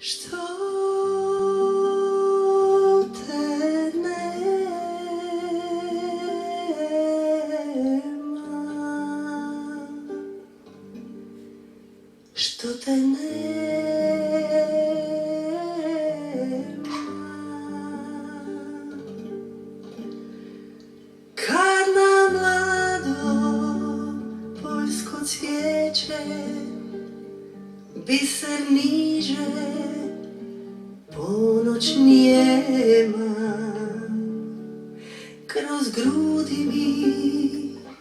Što te nema, što te nema, kad na mlado poljsko cvijeće biser niže ponoć nijema, kroz grudi mi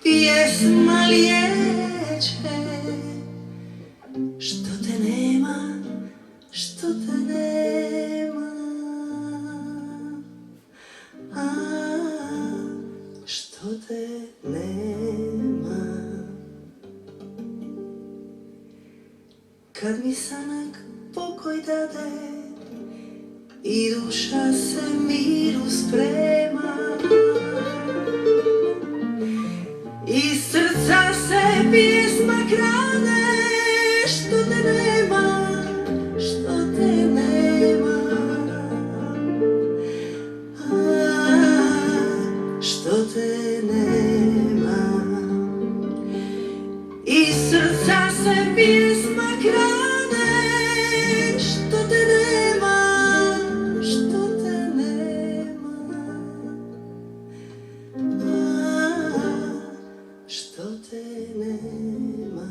pjesma liječe. Što te nema, što te nema, a što te nema. Kad mi sanak pokoj dade i duša se miru sprema, iz srca se pjesma krade. Što te nema, što te nema, a što te nema, iz srca se pjesma krade. Što te nema, što te nema, a što te nema.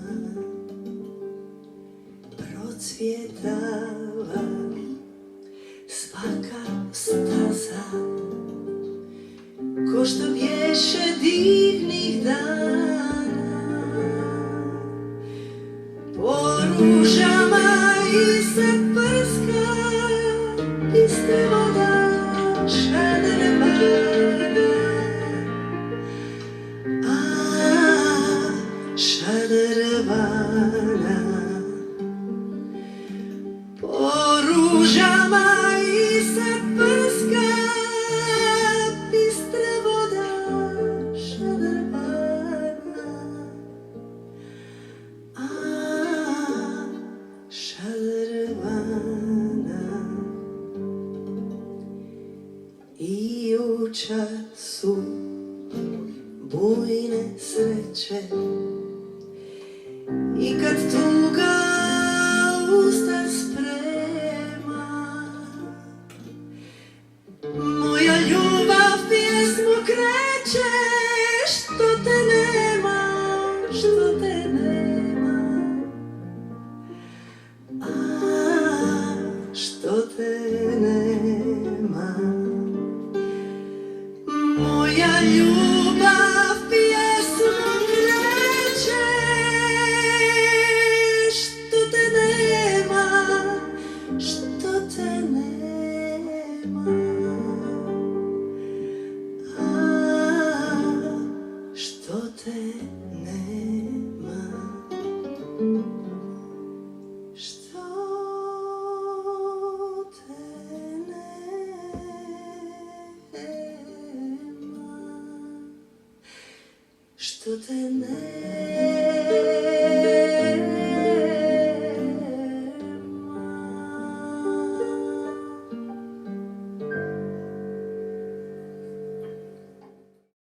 Procvjetava svaka staza, ko što bješe divnih dana. Po ružama i se prska bistra voda šadrvana, a šadrvana. Po ružama i se prska bistra voda šadrvana, a šadrvana. I u času bujne sreće i kad tuga usta sprema, moja ljubav pjesmu kreće. Što te nema, što te nema, a što te nema. Moja ljubav pjesmu kreće. Što te nema, što te nema, a što te nema, što te nema, što te nema.